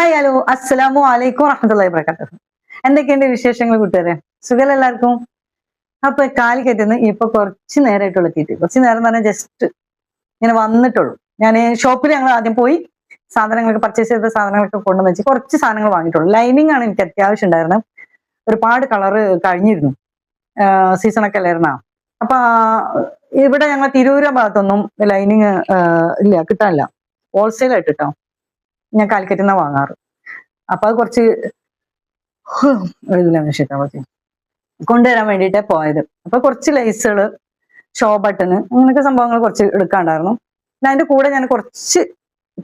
Hi hello അസ്സലാമു അലൈക്കും വറഹ്മത്തുള്ളാഹി വബറകാതുഹു. എന്തൊക്കെയുണ്ട് വിശേഷങ്ങൾ കൂട്ടുകാരെ? സുഖം എല്ലാവർക്കും? അപ്പൊ കാലിക്കറ്റുന്ന് ഇപ്പൊ കുറച്ച് നേരമായിട്ടുള്ള എത്തിയിട്ട്, കുറച്ച് നേരം എന്ന് പറഞ്ഞാൽ ജസ്റ്റ് ഇങ്ങനെ വന്നിട്ടുള്ളൂ. ഞാൻ ഷോപ്പിൽ ഞങ്ങൾ ആദ്യം പോയി സാധനങ്ങളൊക്കെ പർച്ചേസ് ചെയ്ത സാധനങ്ങളൊക്കെ കൊണ്ടുവന്ന് വെച്ച് കുറച്ച് സാധനങ്ങൾ വാങ്ങിയിട്ടുള്ളൂ. ലൈനിങ് ആണ് എനിക്ക് അത്യാവശ്യം ഉണ്ടായിരുന്നത്. ഒരുപാട് കളറ് കഴിഞ്ഞിരുന്നു, സീസണൊക്കെ അല്ലായിരുന്നാ. അപ്പൊ ഇവിടെ ഞങ്ങൾ തിരൂര ഭാഗത്തൊന്നും ലൈനിങ് ഇല്ല, കിട്ടാനില്ല. ഹോൾസെയിൽ ആയിട്ട് കേട്ടോ, ഞാൻ കാലിക്കറ്റിൽ നിന്നാണ് വാങ്ങാറ്. അപ്പൊ അത് കുറച്ച് കൊണ്ടുവരാൻ വേണ്ടിയിട്ടാ പോയത്. അപ്പൊ കുറച്ച് ലൈസുകള്, ഷോ ബട്ടണ്, അങ്ങനെയൊക്കെ സംഭവങ്ങൾ കുറച്ച് എടുക്കാണ്ടായിരുന്നു. പിന്നെ അതിന്റെ കൂടെ ഞാൻ കുറച്ച്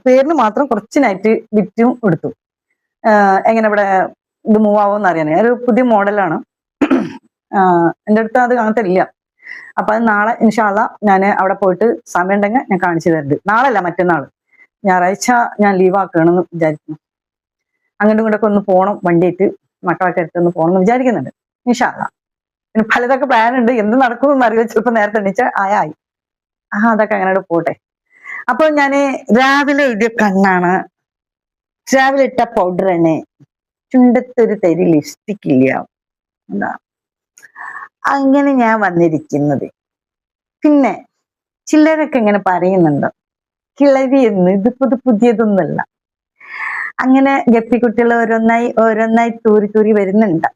പേരിന് മാത്രം കുറച്ച് നൈറ്റ് ബിറ്റും എടുത്തു. എങ്ങനെ ഇവിടെ ഇത് മൂവ് ആവുമെന്ന് അറിയാനേ. ഒരു പുതിയ മോഡലാണ്. എൻ്റെ അടുത്ത് അത് അങ്ങനത്തെ ഇല്ല. അപ്പൊ അത് നാളെ ഇൻഷാ അള്ളാ ഞാൻ അവിടെ പോയിട്ട് സമയം ഉണ്ടെങ്കിൽ ഞാൻ കാണിച്ചു തരുന്നുണ്ട്. നാളല്ല, മറ്റന്നാൾ ഞായറാഴ്ച ഞാൻ ലീവ് ആക്കുകയാണെന്ന് വിചാരിക്കുന്നു. അങ്ങോട്ടും ഇങ്ങോട്ടൊക്കെ ഒന്ന് പോകണം, വണ്ടിയിട്ട് മക്കളൊക്കെ എടുത്തൊന്ന് പോകണം എന്ന് വിചാരിക്കുന്നുണ്ട് ഇൻഷാ അള്ളാ. പിന്നെ പലതൊക്കെ പ്ലാൻ ഉണ്ട്, എന്ത് നടക്കുമെന്ന് അറിയോ. ചിലപ്പോൾ നേരത്തെ എണീച്ച ആയി അതൊക്കെ അങ്ങനെ പോട്ടെ. അപ്പൊ ഞാന് രാവിലെ ഇടിയ കണ്ണാണ്, രാവിലെ ഇട്ട പൗഡർ തന്നെ, ചുണ്ടത്തൊരു തരി ലിപ്സ്റ്റിക് ഇല്ല, എന്താ അങ്ങനെ ഞാൻ വന്നിരിക്കുന്നത്. പിന്നെ ചിലരൊക്കെ ഇങ്ങനെ പറയുന്നുണ്ട് കിളവി എന്ന്, ഇതിപ്പോ ഇത് പുതിയതൊന്നുമല്ല. അങ്ങനെ ഗപ്പിക്കുട്ടികൾ ഓരോന്നായി തൂരി വരുന്നുണ്ട്.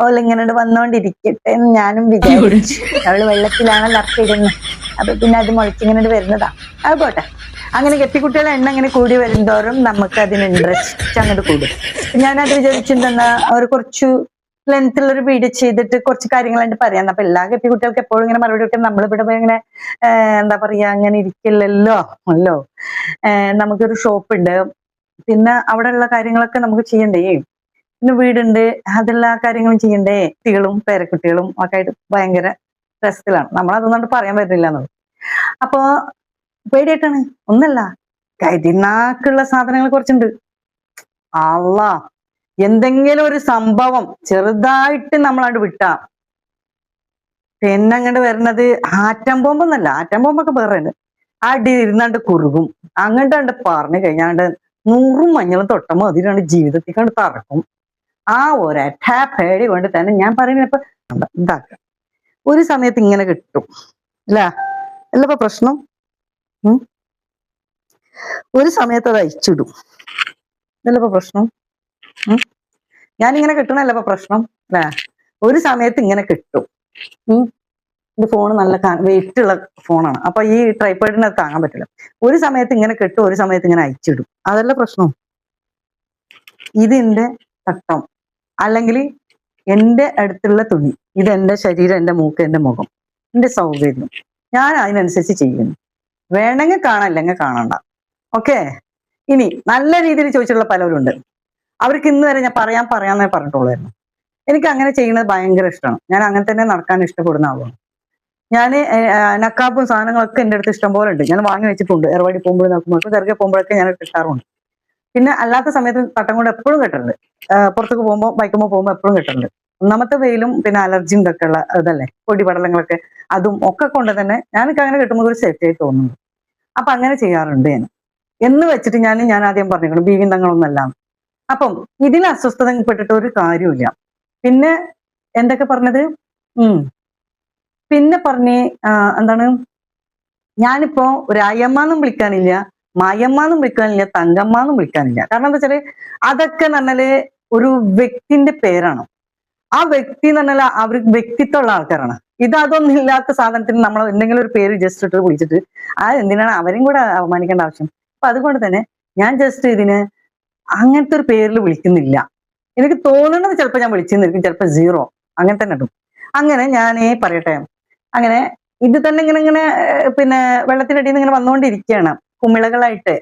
ഓളിങ്ങനെ വന്നോണ്ടിരിക്കട്ടെ എന്ന് ഞാനും വിചാരിച്ചു. അവള് വെള്ളത്തിലാണല്ലോ അപ്പിടുന്നത്, അപ്പൊ പിന്നെ അത് മുളച്ചിങ്ങനെ വരുന്നതാ. അത് പോട്ടെ. അങ്ങനെ ഗപ്പിക്കുട്ടികളെ എണ്ണം ഇങ്ങനെ കൂടി വരുന്തോറും നമുക്ക് അതിന് ഇൻട്രസ്റ്റ് അങ്ങോട്ട് കൂടും. ഞാനത് വിചാരിച്ചെന്താ, അവർ കുറച്ചു ലെങ്ത്തുള്ള ഒരു വീഡിയോ ചെയ്തിട്ട് കുറച്ച് കാര്യങ്ങളായിട്ട് പറയാം. അപ്പൊ എല്ലാ ഗപ്പിക്കുട്ടികൾക്ക് എപ്പോഴും ഇങ്ങനെ മറുപടി ഒക്കെ നമ്മളിവിടെ ഇങ്ങനെ എന്താ പറയാ, അങ്ങനെ ഇരിക്കില്ലല്ലോ അല്ലോ. നമുക്കൊരു ഷോപ്പ് ഉണ്ട്, പിന്നെ അവിടെയുള്ള കാര്യങ്ങളൊക്കെ നമുക്ക് ചെയ്യണ്ടേ. പിന്നെ വീടുണ്ട്, അതെല്ലാ കാര്യങ്ങളും ചെയ്യണ്ടേ. കുട്ടികളും പേരക്കുട്ടികളും ഒക്കെ ആയിട്ട് ഭയങ്കര രസത്തിലാണ്. നമ്മളതൊന്നും പറയാൻ പറ്റില്ല എന്നുള്ളത്. അപ്പൊ പേടിയായിട്ടാണ്, ഒന്നല്ല, കരുനാക്കുള്ള സാധനങ്ങൾ കുറച്ചുണ്ട്. അള്ളാ, എന്തെങ്കിലും ഒരു സംഭവം ചെറുതായിട്ട് നമ്മളാണ്ട് വിട്ടാ പിന്നെ അങ്ങോട്ട് വരുന്നത് ആറ്റം ബോംബൊന്നല്ല. ആറ്റം ബോംബൊക്കെ വേറെ ഉണ്ട്. അടി ഇരുന്നാണ്ട് കുറുകും. അങ്ങോട്ട് പറഞ്ഞു കഴിഞ്ഞാണ്ട് 100 മഞ്ഞളും തൊട്ട മതിരാണ്ട് ജീവിതത്തിൽ കണ്ട് തറക്കും. ആ ഒരൊറ്റ പേടി കൊണ്ട് തന്നെ ഞാൻ പറയുന്നത് ഇപ്പൊ ഇതാക്കാം. ഒരു സമയത്ത് ഇങ്ങനെ കിട്ടും അല്ല, അല്ലപ്പോ പ്രശ്നം. ഒരു സമയത്ത് അത് അയച്ചിടും, ഇതല്ലപ്പോ പ്രശ്നം. ഞാനിങ്ങനെ കിട്ടണല്ലപ്പോ പ്രശ്നം അല്ലേ. ഒരു സമയത്ത് ഇങ്ങനെ കിട്ടും. ഇത് ഫോണ് നല്ല വെയിറ്റ് ഉള്ള ഫോണാണ്, അപ്പൊ ഈ ട്രൈപോഡിന് അത് താങ്ങാൻ പറ്റില്ല. ഒരു സമയത്ത് ഇങ്ങനെ കിട്ടും, ഒരു സമയത്ത് ഇങ്ങനെ അയച്ചിടും, അതല്ല പ്രശ്നം. ഇതെന്റെ തട്ടം, അല്ലെങ്കിൽ എൻ്റെ അടുത്തുള്ള തുണി, ഇതെന്റെ ശരീരം, എൻ്റെ മൂക്ക്, എൻ്റെ മുഖം, എൻ്റെ സൗകര്യം, ഞാൻ അതിനനുസരിച്ച് ചെയ്യുന്നു. വേണമെങ്കിൽ കാണാം, അല്ലെങ്കിൽ കാണണ്ട. ഓക്കെ. ഇനി നല്ല രീതിയിൽ ചോദിച്ചിട്ടുള്ള പലരും ഉണ്ട്. അവർക്ക് ഇന്ന് വരെ ഞാൻ പറയാന്നേ പറഞ്ഞിട്ടുള്ളായിരുന്നു. എനിക്ക് അങ്ങനെ ചെയ്യുന്നത് ഭയങ്കര ഇഷ്ടമാണ്. ഞാൻ അങ്ങനെ തന്നെ നടക്കാൻ ഇഷ്ടപ്പെടുന്ന ആളാണ്. ഞാൻ നക്കാപ്പും സാധനങ്ങളൊക്കെ എൻ്റെ അടുത്ത് ഇഷ്ടം പോലെ ഉണ്ട്. ഞാൻ വാങ്ങി വെച്ചിട്ടുണ്ട്. എറവാടി പോകുമ്പോൾ നോക്കുമ്പോൾ, തിരകെ പോകുമ്പോഴൊക്കെ ഞാൻ കിട്ടാറുണ്ട്. പിന്നെ അല്ലാത്ത സമയത്ത് തട്ടം കൊണ്ട് എപ്പോഴും കെട്ടുന്നുണ്ട്. പുറത്തേക്ക് പോകുമ്പോൾ, ബൈക്കുമ്പോൾ പോകുമ്പോൾ എപ്പോഴും കെട്ടുന്നുണ്ട്. ഒന്നാമത്തെ വെയിലും പിന്നെ അലർജിയും ഇതൊക്കെ ഉള്ള ഇതല്ലേ, പൊടിപടലങ്ങളൊക്കെ, അതും ഒക്കെ കൊണ്ട് തന്നെ ഞാനൊക്കെ അങ്ങനെ കെട്ടുമ്പോൾ ഒരു സേഫ്റ്റി ആയി തോന്നുന്നു. അപ്പൊ അങ്ങനെ ചെയ്യാറുണ്ട് ഞാൻ. എന്ന് വെച്ചിട്ട് ഞാൻ ആദ്യം പറഞ്ഞിരിക്കണം ബീവിന്തങ്ങളൊന്നല്ല. അപ്പം ഇതിൽ അസ്വസ്ഥതപ്പെട്ടിട്ട് ഒരു കാര്യമില്ല. പിന്നെ എന്തൊക്കെ പറഞ്ഞത്, പിന്നെ പറഞ്ഞ് എന്താണ്, ഞാനിപ്പോ ഒരു അയ്യമ്മാന്നും വിളിക്കാനില്ല, മായമ്മാന്നും വിളിക്കാനില്ല, തങ്കമ്മാന്നും വിളിക്കാനില്ല. കാരണം എന്താ വെച്ചാല് അതൊക്കെ എന്ന് പറഞ്ഞാല് ഒരു വ്യക്തിന്റെ പേരാണ്. ആ വ്യക്തി എന്ന് പറഞ്ഞാൽ അവർ വ്യക്തിത്വമുള്ള ആൾക്കാരാണ്. അതൊന്നും ഇല്ലാത്ത സാധനത്തിന് നമ്മൾ എന്തെങ്കിലും ഒരു പേര് ജസ്റ്റ് ഇട്ട് വിളിച്ചിട്ട് എന്തിനാണ് അവരെയും കൂടെ അവമാനിക്കേണ്ട ആവശ്യം. അപ്പൊ അതുകൊണ്ട് തന്നെ ഞാൻ ജസ്റ്റ് ഇതിന് അങ്ങനത്തെ ഒരു പേരിൽ വിളിക്കുന്നില്ല. എനിക്ക് തോന്നുന്നത് ചിലപ്പോൾ ഞാൻ വിളിച്ചിരുന്നിരിക്കും, ചിലപ്പോൾ 0 അങ്ങനെ തന്നെ ഇടും. അങ്ങനെ ഞാനേ പറയട്ടെ, അങ്ങനെ ഇത് തന്നെ ഇങ്ങനെ പിന്നെ വെള്ളത്തിനടിയിൽ നിന്ന് ഇങ്ങനെ വന്നുകൊണ്ടിരിക്കുകയാണ് കുമിളകളായിട്ട്.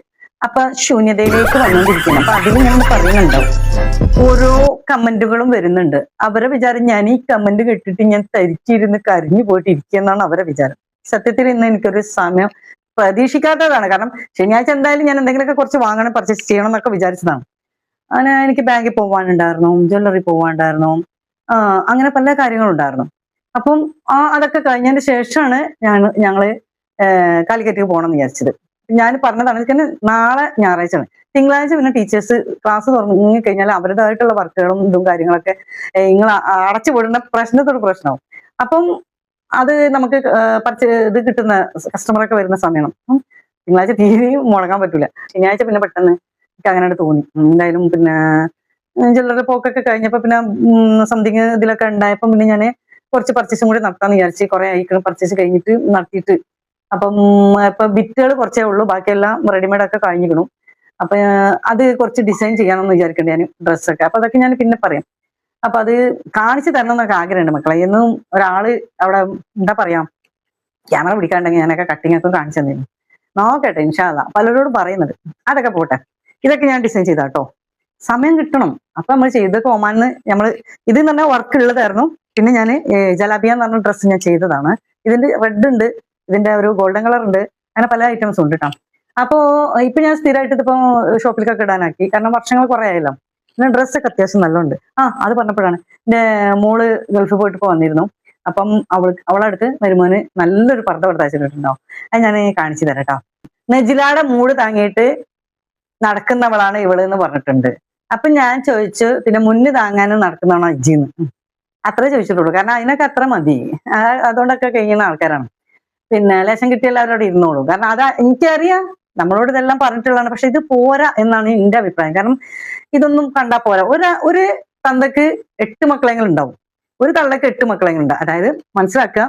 അപ്പൊ ശൂന്യതയിലേക്ക് വന്നുകൊണ്ടിരിക്കുകയാണ്. അപ്പൊ അതിലിങ്ങനെ പറയുന്നുണ്ടാവും, ഓരോ കമന്റുകളും വരുന്നുണ്ട്. അവരെ വിചാരം ഞാൻ ഈ കമന്റ് കേട്ടിട്ട് ഞാൻ തരിച്ചിരുന്ന് കരഞ്ഞു പോയിട്ട് ഇരിക്കുന്നാണ് അവരെ വിചാരം. സത്യത്തിൽ ഇന്ന് എനിക്കൊരു സമയം പ്രതീക്ഷിക്കാത്തതാണ്. കാരണം ശനിയാഴ്ച എന്തായാലും ഞാൻ എന്തെങ്കിലുമൊക്കെ കുറച്ച് വാങ്ങണം, പർച്ചേസ് ചെയ്യണം എന്നൊക്കെ വിചാരിച്ചതാണ്. അങ്ങനെ എനിക്ക് ബാങ്കിൽ പോവാനുണ്ടായിരുന്നു, ജ്വല്ലറി പോവാനുണ്ടായിരുന്നു, അങ്ങനെ പല കാര്യങ്ങളും ഉണ്ടായിരുന്നു. അപ്പം അതൊക്കെ കഴിഞ്ഞതിന് ശേഷമാണ് ഞങ്ങള് കാലിക്കറ്റിലേക്ക് പോകണം എന്ന് വിചാരിച്ചത്. ഞാൻ പറഞ്ഞതാണ് എനിക്ക് നാളെ ഞായറാഴ്ചയാണ്, തിങ്കളാഴ്ച പിന്നെ ടീച്ചേഴ്സ് ക്ലാസ് തുറന്നു കഴിഞ്ഞാൽ അവരുടേതായിട്ടുള്ള വർക്കുകളും ഇതും കാര്യങ്ങളൊക്കെ നിങ്ങൾ അടച്ചുപെടുന്ന പ്രശ്നമാവും. അപ്പം അത് നമുക്ക് ഇത് കിട്ടുന്ന കസ്റ്റമറൊക്കെ വരുന്ന സമയമാണ്. തിങ്കളാഴ്ച തീരെ മുടങ്ങാൻ പറ്റൂല. ശനിയാഴ്ച പിന്നെ പെട്ടെന്ന് എനിക്ക് അങ്ങനെ തോന്നി എന്തായാലും പിന്നെ ചിലരുടെ പോക്കൊക്കെ കഴിഞ്ഞപ്പോ പിന്നെ സംതിങ് ഇതിലൊക്കെ ഉണ്ടായപ്പോ പിന്നെ ഞാൻ കുറച്ച് പർച്ചേസും കൂടി നടത്താന്ന് വിചാരിച്ച്. കുറെ ആയിക്കണം പർച്ചേസ് കഴിഞ്ഞിട്ട് നടത്തിയിട്ട്. അപ്പം ഇപ്പൊ ബിറ്റുകൾ കുറച്ചേ ഉള്ളൂ, ബാക്കിയെല്ലാം റെഡിമെയ്ഡ് ഒക്കെ കഴിഞ്ഞിരിക്കണം. അപ്പൊ അത് കുറച്ച് ഡിസൈൻ ചെയ്യണമെന്ന് വിചാരിക്കണ്ടേ ഞാൻ ഡ്രസ്സൊക്കെ. അപ്പൊ അതൊക്കെ ഞാൻ പിന്നെ പറയാം. അപ്പൊ അത് കാണിച്ചു തരണം എന്നൊക്കെ ആഗ്രഹമുണ്ട് മക്കളെ. എന്നും ഒരാള് അവിടെ എന്താ പറയാ ക്യാമറ പിടിക്കാണ്ടെങ്കിൽ ഞാനൊക്കെ കട്ടിങ് ഒക്കെ കാണിച്ചു തന്നിരുന്നു. നോക്കട്ടെ ഇൻഷാ അല്ലാ. പലരോടും പറയുന്നത് അതൊക്കെ പോട്ടെ. ഇതൊക്കെ ഞാൻ ഡിസൈൻ ചെയ്താട്ടോ. സമയം കിട്ടണം. അപ്പൊ നമ്മൾ ചെയ്തൊക്കെ ഒമാന്ന് ഇത് തന്നെ വർക്ക് ഉള്ളതായിരുന്നു. പിന്നെ ഞാൻ ജലാബിയ എന്ന് പറഞ്ഞ ഡ്രസ്സ് ഞാൻ ചെയ്തതാണ്. ഇതിന്റെ റെഡ് ഉണ്ട്, ഇതിന്റെ ഒരു ഗോൾഡൻ കളർ ഉണ്ട്, അങ്ങനെ പല ഐറ്റംസ് ഉണ്ട് കേട്ടോ. അപ്പോ ഇപ്പൊ ഞാൻ സ്ഥിരമായിട്ട് ഇതിപ്പോ ഷോപ്പിലേക്കൊക്കെ ഇടാനാക്കി, കാരണം വർഷങ്ങൾ കുറെ ആയല്ലോ. പിന്നെ ഡ്രസ്സൊക്കെ അത്യാവശ്യം നല്ലുണ്ട്. അത് പറഞ്ഞപ്പോഴാണ് എന്റെ മോള് ഗൾഫിൽ പോയിട്ട് വന്നിരുന്നു. അപ്പം അവളടുത്ത് വരുമ്പോന് നല്ലൊരു പർദ്ദ കൊടുത്തയച്ചിട്ടുണ്ടാവും. അത് ഞാൻ കാണിച്ചു തരാം കേട്ടോ. നെജിലാടെ മൂട് താങ്ങിയിട്ട് നടക്കുന്നവളാണ് ഇവള് എന്ന് പറഞ്ഞിട്ടുണ്ട്. അപ്പൊ ഞാൻ ചോദിച്ചു, പിന്നെ മുന്ന് താങ്ങാനും നടക്കുന്നതാണോ അജ്ജിന്ന്. അത്രേ ചോദിച്ചിട്ടുള്ളൂ, കാരണം അതിനൊക്കെ അത്ര മതി. അതുകൊണ്ടൊക്കെ കഴിയുന്ന ആൾക്കാരാണ്. പിന്നെ ലേശം കിട്ടിയാൽ അവരോട് ഇരുന്നോളൂ. കാരണം അതാ എനിക്കറിയാം, നമ്മളോട് ഇതെല്ലാം പറഞ്ഞിട്ടുള്ളതാണ്. പക്ഷെ ഇത് പോരാ എന്നാണ് എന്റെ അഭിപ്രായം. കാരണം ഇതൊന്നും കണ്ടാ പോരാ. ഒരു തന്തക്ക് 8 മക്കളെങ്കിലും ഉണ്ടാവും, ഒരു തള്ളക്ക് 8 മക്കളെങ്കിലും ഉണ്ട്. അതായത് മനസ്സിലാക്കുക,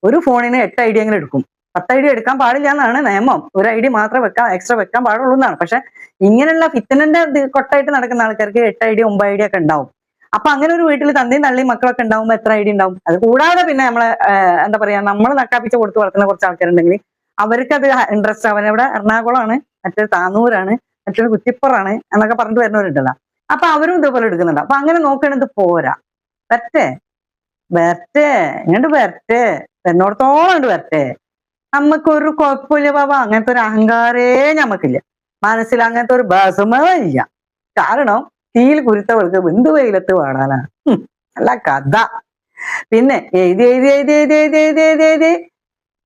ഒരു ഫോണിന് 8 ഐഡിയ എങ്കിലും എടുക്കും. 10 ഐഡിയ എടുക്കാൻ പാടില്ല എന്നാണ് നിയമം. ഒരു ഐഡിയ മാത്രമേ എക്സ്ട്രാ വെക്കാൻ പാടുള്ളൂ എന്നാണ്. പക്ഷെ ഇങ്ങനെയുള്ള ഫിത്തനന്റെ കൊട്ടായിട്ട് നടക്കുന്ന ആൾക്കാർക്ക് 8 ഐഡിയ 9 ഐഡിയ ഒക്കെ ഉണ്ടാവും. അപ്പൊ അങ്ങനെ ഒരു വീട്ടിൽ തന്റെയും തള്ളിയും മക്കളൊക്കെ ഉണ്ടാവുമ്പോൾ എത്ര ഐഡിയ ഉണ്ടാവും. അത് കൂടാതെ പിന്നെ നമ്മളെ എന്താ പറയാ, നമ്മൾ നക്കാപ്പിച്ച് കൊടുത്ത് വളർത്തുന്ന കുറച്ച് ആൾക്കാരുണ്ടെങ്കിൽ അവർക്ക് അത് ഇൻട്രസ്റ്റ്. അവനവിടെ എറണാകുളമാണ്, മറ്റൊരു താന്നൂരാണ്, മറ്റൊരു കുറ്റിപ്പുറാണ് എന്നൊക്കെ പറഞ്ഞിട്ട് വരുന്നവരുണ്ടല്ലോ. അപ്പൊ അവരും ഇതേപോലെ എടുക്കുന്നുണ്ട്. അപ്പൊ അങ്ങനെ നോക്കണത് പോരാ. വരട്ടെ ഇങ്ങോട്ട് വരട്ടെ, എന്നോടത്തോളം ഉണ്ട് വരട്ടെ. നമുക്കൊരു കുഴപ്പമില്ല ബാബ. അങ്ങനത്തെ ഒരു അഹങ്കാരേ ഞമ്മക്കില്ല മനസ്സിൽ, അങ്ങനത്തെ ഒരു ബസമേ ഇല്ല. കാരണം തീയിൽ കുരുത്തവൾക്ക് ബന്ധു വെയിലത്ത് വാടാനാണ്. അല്ല കഥ. പിന്നെ എഴുതി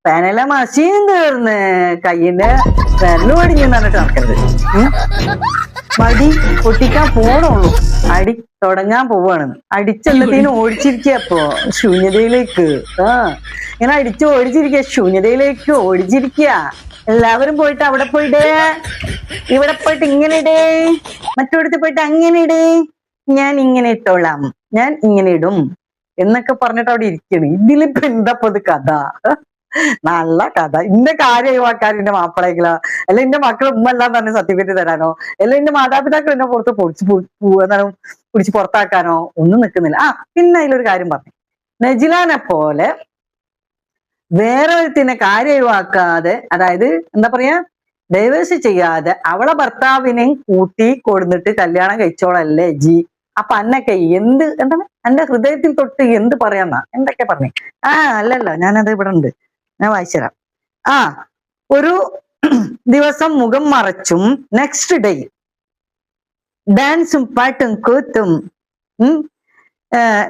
പെനല മഷീൻ തീർന്ന് കയ്യിന്റെ വിരല് പടിഞ്ഞു പറഞ്ഞിട്ട് നടക്കരുത്. മടി പൊട്ടിക്കാൻ പോണുള്ളൂ, അടി തുടങ്ങാൻ പോവാണ്. അടിച്ചെല്ലത്തിന് ഓടിച്ചിരിക്കപ്പോ ശൂന്യതയിലേക്ക്. ഇങ്ങനെ അടിച്ച് ഓടിച്ചിരിക്കുക, ശൂന്യതയിലേക്ക് ഓടിച്ചിരിക്കുക. എല്ലാവരും പോയിട്ട് അവിടെ പോയിടേ, ഇവിടെ പോയിട്ട് ഇങ്ങനെ ഇടേ, മറ്റൊരിടത്ത് പോയിട്ട് അങ്ങനെ ഇടേ, ഞാൻ ഇങ്ങനെ ഇട്ടോളാം, ഞാൻ ഇങ്ങനെ ഇടും എന്നൊക്കെ പറഞ്ഞിട്ട് അവിടെ ഇരിക്കണം. ഇതിലിപ്പോ എന്താപ്പത് കഥ? നല്ല കഥ. ഇന്റെ കാര്യം ഒഴിവാക്കാൻ എന്റെ മാപ്പിളയെങ്കിലോ, അല്ലെ എന്റെ മക്കൾ ഉമ്മല്ലാം തന്നെ സർട്ടിഫിക്കറ്റ് തരാനോ, അല്ലെ എന്റെ മാതാപിതാക്കൾ എന്നെ പുറത്ത് പിടിച്ച് പുറത്താക്കാനോ ഒന്നും നിൽക്കുന്നില്ല. പിന്നെ അതിലൊരു കാര്യം പറഞ്ഞു, നജിലാനെ പോലെ വേറെ ഒരുത്തിനെ കാര്യം ഒഴിവാക്കാതെ, അതായത് എന്താ പറയാ, ഡൈവേഴ്സ് ചെയ്യാതെ അവളെ ഭർത്താവിനെയും കൂട്ടി കൊടുന്നിട്ട് കല്യാണം കഴിച്ചോളല്ലേ ജി. അപ്പൊ അന്നൊക്കെ എന്താണ് എന്റെ ഹൃദയത്തിൽ തൊട്ട് എന്ത് പറയാന്നാ എന്തൊക്കെ പറഞ്ഞു. അല്ലല്ലോ, ഞാനത് ഇവിടെ ഉണ്ട്, ഞാൻ വായിച്ചുതരാം. ഒരു ദിവസം മുഖം മറച്ചും നെക്സ്റ്റ് ഡേ ഡാൻസും പാട്ടും കൂത്തും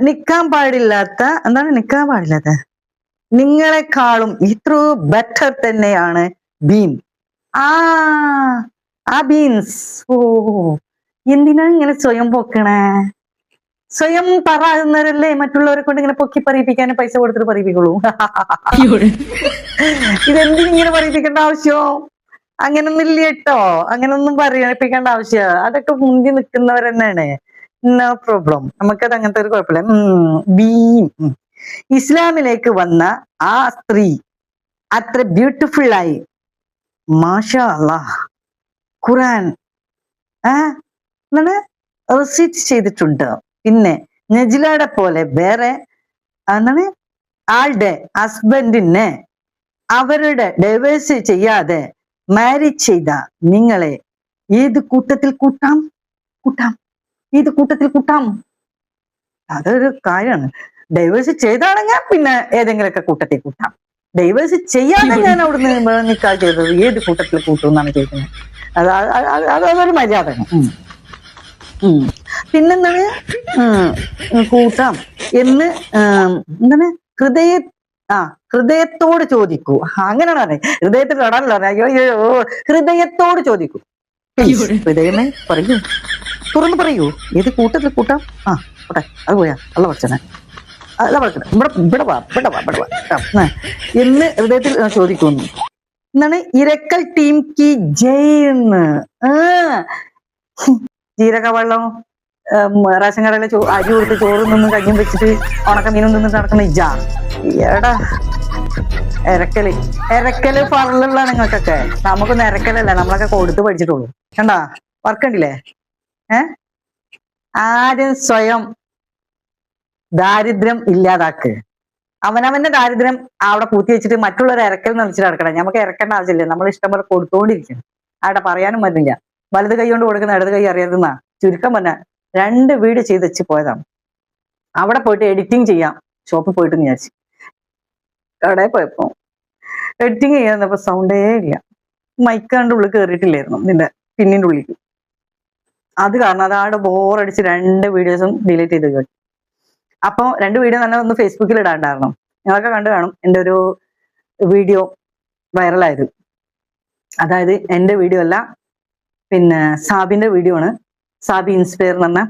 നിക്കാൻ പാടില്ലാത്ത, എന്താണ് നിക്കാൻ പാടില്ലാത്ത, നിങ്ങളെക്കാളും ഇത്രോ ബെറ്റർ തന്നെയാണ് ബീൻ. ബീൻസ്. എന്തിനാ ഇങ്ങനെ സ്വയം പൊക്കണേ? സ്വയം പറയുന്നവരല്ലേ മറ്റുള്ളവരെ കൊണ്ട് ഇങ്ങനെ പൊക്കി പറയിപ്പിക്കാനും പൈസ കൊടുത്തിട്ട് പറയിപ്പിക്കുള്ളൂ. ഇതെന്തിനിങ്ങനെ പറയിപ്പിക്കേണ്ട ആവശ്യം? അങ്ങനൊന്നും ഇല്ല കേട്ടോ, അങ്ങനൊന്നും പറയിപ്പിക്കേണ്ട ആവശ്യം. അതൊക്കെ മുന്തി നിൽക്കുന്നവർ തന്നെയാണ്. നോ പ്രോബ്ലം, നമുക്കത് അങ്ങനത്തെ ഒരു കുഴപ്പമില്ല. ഇസ്ലാമിലേക്ക് വന്ന ആ സ്ത്രീ അത്ര ബ്യൂട്ടിഫുൾ ആയി, മാഷാ അല്ലാഹ്, ഖുർആൻ എന്താണ് റിസീറ്റ് ചെയ്തിട്ടുണ്ട്. പിന്നെ നജിലയുടെ പോലെ വേറെ എന്താണ് ആളുടെ ഹസ്ബൻഡിനെ അവരുടെ ഡൈവേഴ്സ് ചെയ്യാതെ മാരേജ് ചെയ്ത നിങ്ങളെ ഏത് കൂട്ടത്തിൽ കൂട്ടാം? ഏത് കൂട്ടത്തിൽ കൂട്ടാം? അതൊരു കാര്യമാണ്. ഡൈവേഴ്സ് ചെയ്താണെങ്കിൽ പിന്നെ ഏതെങ്കിലുമൊക്കെ കൂട്ടത്തിൽ കൂട്ടാം. ഡൈവേഴ്സ് ചെയ്യാതെ ഞാൻ അവിടുന്ന് നിക്കാ ചെയ്തത് ഏത് കൂട്ടത്തിൽ കൂട്ടും എന്നാണ് ചോദിക്കുന്നത്. അതൊരു മര്യാദ. പിന്നെന്താണ് കൂട്ടാം എന്ന് എന്താണ് ഹൃദയത്തോട് ചോദിക്കൂ. അങ്ങനെയാണ് പറഞ്ഞത്. ഹൃദയത്തിൽ തൊടാനല്ല പറഞ്ഞത്. അയ്യോ അയ്യോ, ഹൃദയത്തോട് ചോദിക്കൂ. ഹൃദയമേ പറയൂ, തുറന്നു പറയൂ, ഏത് കൂട്ടത്തിൽ കൂട്ടാം. പോട്ടെ, അത് പോയാ അല്ല പഠിച്ചനെ, അല്ല പഠിക്കട്ടെ, ഇവിടെ വാ എന്ന് ഹൃദയത്തിൽ ചോദിക്കുന്നു എന്നാണ്. ഇരക്കൽ ടീം കി ജയ്ന്ന്. ജീരക വെള്ളം റേഷൻ കടയിലെ അരി കൊടുത്ത് ചോറും നിന്നും കഞ്ഞും വെച്ചിട്ട് ഉണക്കമീനും നിന്നിട്ട് നടക്കുന്ന ഇജാ. എടാ എരക്കല് പറലുള്ള നിങ്ങൾക്കൊക്കെ, നമുക്കൊന്നും എരക്കലല്ല, നമ്മളൊക്കെ കൊടുത്ത് പഠിച്ചിട്ടുള്ളൂ. കണ്ടാ വർക്ക് ഉണ്ടില്ലേ? ആദ്യം സ്വയം ദാരിദ്ര്യം ഇല്ലാതാക്ക്. അവനവന്റെ ദാരിദ്ര്യം അവിടെ പൂത്തി വെച്ചിട്ട് മറ്റുള്ളവർ ഇറക്കൽ നിറച്ചിട്ട് നടക്കണം. നമുക്ക് ഇറക്കേണ്ട ആവശ്യമില്ല, നമ്മൾ ഇഷ്ടം പോലെ കൊടുത്തോണ്ടിരിക്കണം. അവിടെ പറയാനും പറ്റില്ല. വലത് കൈ കൊണ്ട് കൊടുക്കുന്ന ഇടത് കൈ അറിയാതെന്നാ. ചുരുക്കം പറഞ്ഞ 2 വീഡിയോ ചെയ്ത് വെച്ച് പോയതാണ്. അവിടെ പോയിട്ട് എഡിറ്റിംഗ് ചെയ്യാം ഷോപ്പിൽ പോയിട്ട് വിചാരിച്ചു. കടയിൽ പോയപ്പോ എഡിറ്റിംഗ് ചെയ്യാന്നപ്പോ സൗണ്ടേ ഇല്ല. മൈക്കാണ്ട് ഉള്ളിൽ കയറിയിട്ടില്ലായിരുന്നു നിന്റെ പിന്നിന്റെ ഉള്ളിൽ. അത് കാരണം അതാടെ ബോറടിച്ച് 2 വീഡിയോസും ഡിലീറ്റ് ചെയ്ത് കേട്ടു. അപ്പൊ 2 വീഡിയോ തന്നെ ഒന്ന് ഫേസ്ബുക്കിൽ ഇടാണ്ടായിരുന്നു. നിങ്ങളൊക്കെ കണ്ടു കാണും എൻ്റെ ഒരു വീഡിയോ വൈറലായത്. അതായത് എൻ്റെ വീഡിയോ അല്ല, പിന്നെ സാബിന്റെ വീഡിയോ ആണ്. സാബി ഇൻസ്പയർ എന്ന് പറഞ്ഞ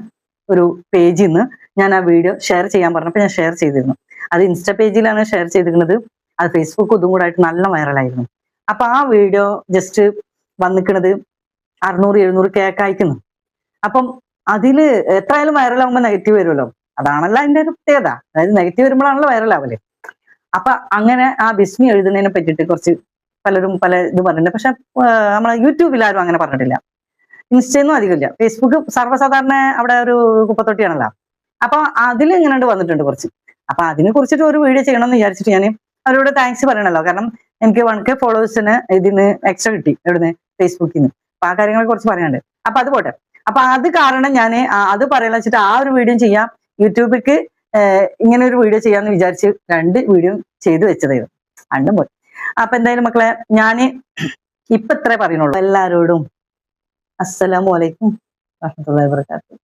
ഒരു പേജിൽ നിന്ന് ഞാൻ ആ വീഡിയോ ഷെയർ ചെയ്യാൻ പറഞ്ഞപ്പോൾ ഞാൻ ഷെയർ ചെയ്തിരുന്നു. അത് ഇൻസ്റ്റ പേജിലാണ് ഷെയർ ചെയ്തിരുന്നത്. അത് ഫേസ്ബുക്ക് ഇതും കൂടെ ആയിട്ട് നല്ല വൈറലായിരുന്നു. അപ്പൊ ആ വീഡിയോ ജസ്റ്റ് വന്നിക്കണത് 600-700 കേക്ക് അയക്കുന്നു. അപ്പം അതില് എത്രയായാലും വൈറലാകുമ്പോൾ നെഗറ്റീവ് വരുമല്ലോ. അതാണല്ലോ അതിന്റെ ഒരു പ്രത്യേകത. അതായത് നെഗറ്റീവ് വരുമ്പോഴാണല്ലോ വൈറലാവല്. അപ്പൊ അങ്ങനെ ആ ബിസ്മി എഴുതുന്നതിനെ പറ്റിയിട്ട് കുറച്ച് പലരും പല ഇത് പറഞ്ഞിട്ടുണ്ട്. പക്ഷെ നമ്മളെ യൂട്യൂബിൽ ആരും അങ്ങനെ പറഞ്ഞിട്ടില്ല. ഇൻസ്റ്റയൊന്നും അധികമില്ല. ഫേസ്ബുക്ക് സർവ്വസാധാരണ അവിടെ ഒരു കുപ്പത്തൊട്ടിയാണല്ലോ. അപ്പൊ അതിൽ ഇങ്ങനെ വന്നിട്ടുണ്ട് കുറച്ച്. അപ്പൊ അതിനെ കുറിച്ചിട്ട് ഒരു വീഡിയോ ചെയ്യണമെന്ന് വിചാരിച്ചിട്ട് ഞാൻ അവരോട് താങ്ക്സ് പറയണല്ലോ. കാരണം എനിക്ക് 1K ഫോളോവേഴ്സിന് ഇതിന് എക്സ്ട്രാ കിട്ടി എവിടുന്ന്, ഫേസ്ബുക്കിൽ നിന്ന്. അപ്പൊ ആ കാര്യങ്ങളെ കുറിച്ച് പറയാനുണ്ട്. അപ്പൊ അത് പോട്ടെ. അപ്പൊ അത് കാരണം ഞാൻ അത് പറയാൻ വെച്ചിട്ട് ആ ഒരു വീഡിയോ ചെയ്യാം, യൂട്യൂബിലേക്ക് ഇങ്ങനെ ഒരു വീഡിയോ ചെയ്യാന്ന് വിചാരിച്ച് 2 വീഡിയോ ചെയ്ത് വെച്ചതായിരുന്നു. രണ്ടും പോയി. അപ്പൊ എന്തായാലും മക്കളെ, ഞാന് ഇപ്പൊ ഇത്രേ പറയുന്നുള്ളൂ. എല്ലാരോടും അസ്സലാമു അലൈക്കും വറഹ്മത്തുള്ളാഹി വബറകാതുഹു.